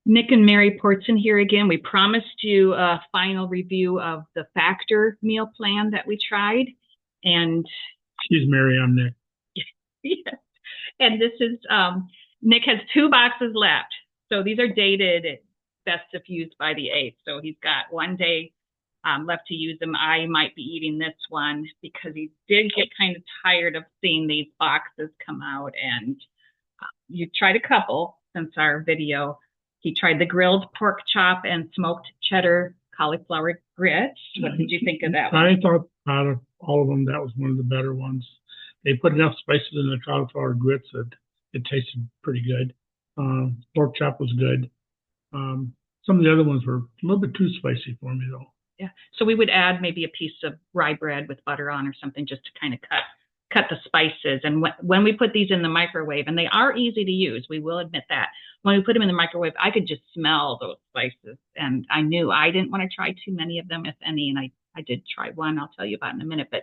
Nick and Mary Portzen here again. We promised you a final review of the Factor meal plan that we tried. And She's Mary, I'm Nick. yes, and this is Nick has 2 boxes left. So these are dated best if used by the 8th. So he's got 1 day left to use them. I might be eating this one because he did get kind of tired of seeing these boxes come out. And you tried a couple since our video. He tried the grilled pork chop and smoked cheddar cauliflower grits. What did you think of that one? I thought out of all of them, that was one of the better ones. They put enough spices in the cauliflower grits that it tasted pretty good. Pork chop was good. Some of the other ones were a little bit too spicy for me, though. Yeah. So we would add maybe a piece of rye bread with butter on or something just to kind of cut the spices. And when we put these in the microwave, and they are easy to use, we will admit that. When we put them in the microwave, I could just smell those spices. And I knew I didn't want to try too many of them, if any. And I did try one I'll tell you about in a minute. But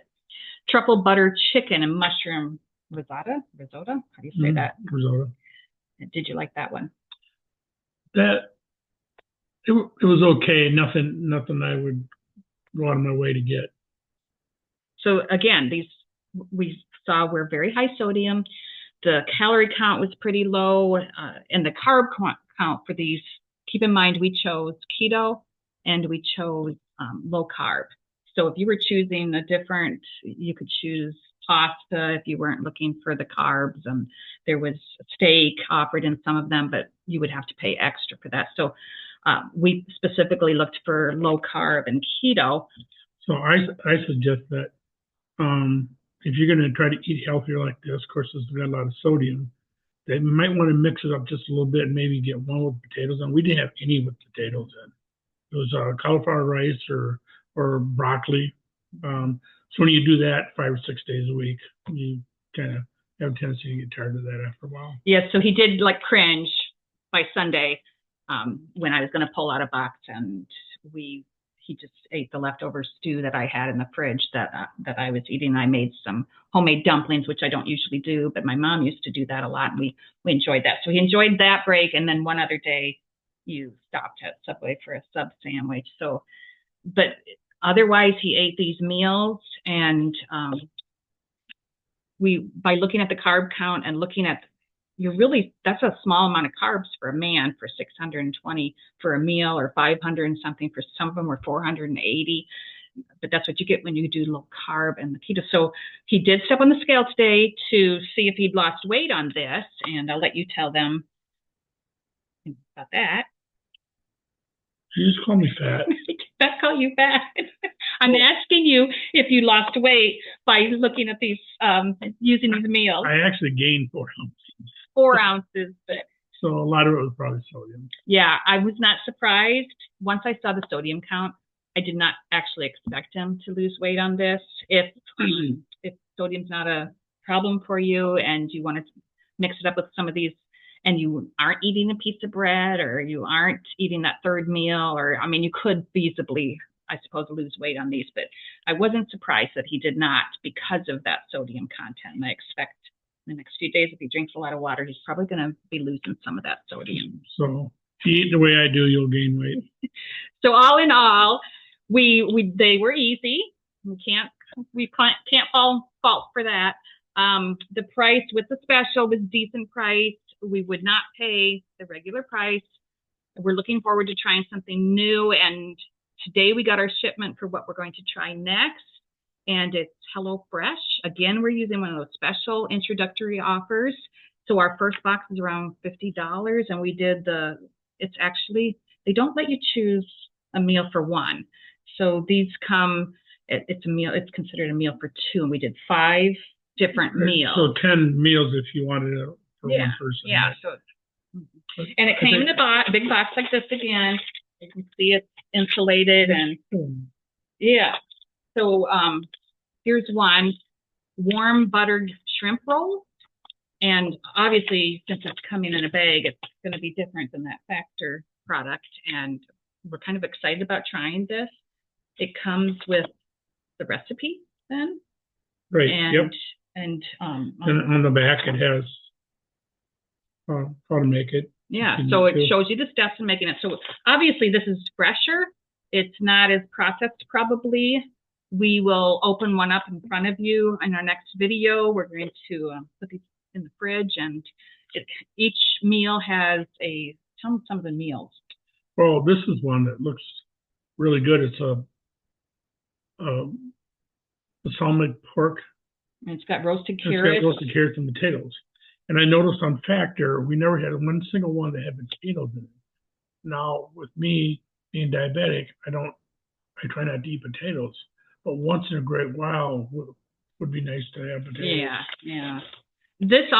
truffle butter chicken and mushroom risotto? How do you say that? Risotto. Did you like that one? It was okay. Nothing I would go out of my way to get. So again, these we saw were very high sodium. The calorie count was pretty low, and the carb count for these. Keep in mind, we chose keto and we chose low carb. So if you were choosing you could choose pasta if you weren't looking for the carbs, and there was steak offered in some of them, but you would have to pay extra for that. So we specifically looked for low carb and keto. So I suggest that if you're going to try to eat healthier like this, of course, it's got a lot of sodium. They might want to mix it up just a little bit and maybe get one with potatoes. And we didn't have any with potatoes in. It was cauliflower rice or broccoli. So when you do that 5 or 6 days a week, you kind of have a tendency to get tired of that after a while. Yeah, so he did like cringe by Sunday when I was going to pull out a box, and he just ate the leftover stew that I had in the fridge that I was eating. I made some homemade dumplings, which I don't usually do, but my mom used to do that a lot, and we enjoyed that. So he enjoyed that break, and then one other day you stopped at Subway for a sub sandwich. So, but otherwise he ate these meals, and by looking at the carb count and looking at that's a small amount of carbs for a man, for 620 for a meal, or 500 and something for some of them, were 480. But that's what you get when you do low carb and the keto. So he did step on the scale today to see if he'd lost weight on this, and I'll let you tell them about that. You just call me fat. I call you fat. I'm asking you if you lost weight by looking at these, using these meals. I actually gained 4 ounces. 4 ounces, but so a lot of it was probably sodium. Yeah, I was not surprised. Once I saw the sodium count, I did not actually expect him to lose weight on this. If sodium's not a problem for you and you want to mix it up with some of these, and you aren't eating a piece of bread, or you aren't eating that third meal, you could feasibly, I suppose, lose weight on these, but I wasn't surprised that he did not because of that sodium content. And I expect in the next few days, if he drinks a lot of water, he's probably going to be losing some of that sodium. So if you eat the way I do, you'll gain weight. So all in all, they were easy. We can't fault for that. The price with the special was decent price. We would not pay the regular price. We're looking forward to trying something new. And today we got our shipment for what we're going to try next. And it's HelloFresh. Again, we're using one of those special introductory offers. So our first box is around $50. And we did they don't let you choose a meal for one. So these it's considered a meal for 2. And we did 5 different meals. So 10 meals if you wanted it for one person. Yeah. So, and it came in a big box like this again. You can see it's insulated and yeah. So here's one, warm buttered shrimp roll. And obviously, since it's coming in a bag, it's going to be different than that Factor product. And we're kind of excited about trying this. It comes with the recipe then. Right, yep. And on the back, it has how to make it. Yeah, so it shows you the steps in making it. So obviously this is fresher. It's not as processed probably. We will open one up in front of you in our next video. We're going to put these in the fridge, and each meal has tell me some of the meals. Well, this is one that looks really good. It's a balsamic pork. And it's got roasted carrots. It's got roasted carrots and potatoes. And I noticed on Factor, we never had one single one that had potatoes in it. Now, with me being diabetic, I try not to eat potatoes, but once in a great while would be nice to have potatoes. Yeah. This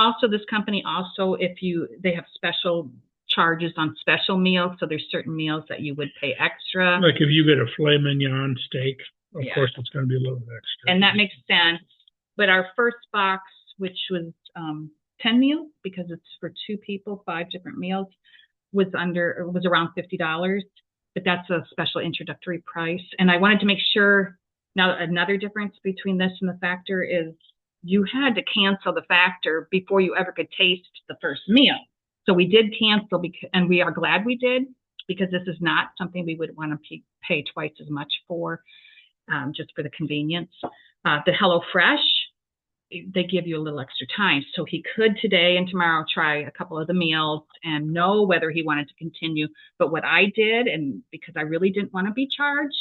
company also, they have special charges on special meals. So there's certain meals that you would pay extra. Like if you get a filet mignon steak, of course it's going to be a little bit extra. And that makes sense. But our first box, which was 10 meals, because it's for 2 people, 5 different meals, was around $50. But that's a special introductory price. And I wanted to make sure. Now, another difference between this and the Factor is you had to cancel the Factor before you ever could taste the first meal. So we did cancel, and we are glad we did, because this is not something we would want to pay twice as much for, just for the convenience. The HelloFresh, they give you a little extra time. So he could today and tomorrow try a couple of the meals and know whether he wanted to continue. But what I did, and because I really didn't want to be charged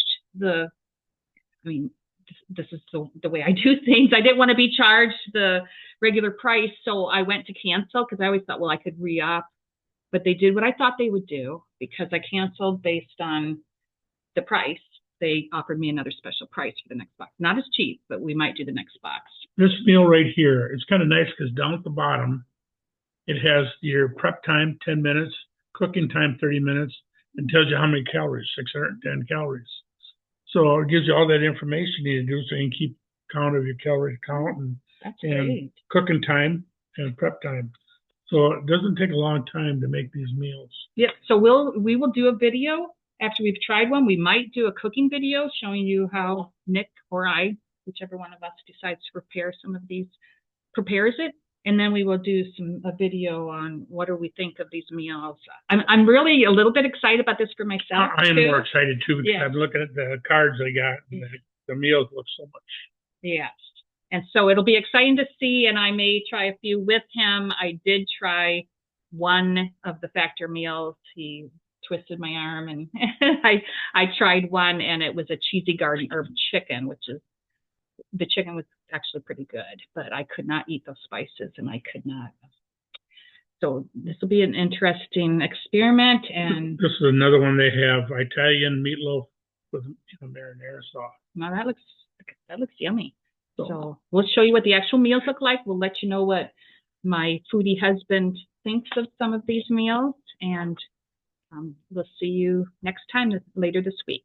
this is the way I do things. I didn't want to be charged the regular price, so I went to cancel, because I always thought, well, I could re-up. But they did what I thought they would do, because I canceled based on the price. They offered me another special price for the next box. Not as cheap, but we might do the next box. This meal right here, it's kind of nice because down at the bottom, it has your prep time, 10 minutes, cooking time, 30 minutes, and tells you how many calories, 610 calories. So it gives you all that information you need to do, so you can keep count of your calorie count and cooking time and prep time. So it doesn't take a long time to make these meals. Yep. So we will do a video after we've tried one. We might do a cooking video showing you how Nick or I, whichever one of us decides to prepare some of these, prepares it. And then we will do a video on what do we think of these meals. I'm really a little bit excited about this for myself. I am more excited too, because I'm looking at the cards I got. And the meals look so much. Yes. And so it'll be exciting to see, and I may try a few with him. I did try one of the Factor meals. He twisted my arm, and I tried one, and it was a cheesy garden herb chicken, the chicken was actually pretty good, but I could not eat those spices, and I could not. So this will be an interesting experiment. And this is another one. They have Italian meatloaf with marinara sauce. Now that looks yummy. So we'll show you what the actual meals look like. We'll let you know what my foodie husband thinks of some of these meals, and we'll see you next time later this week.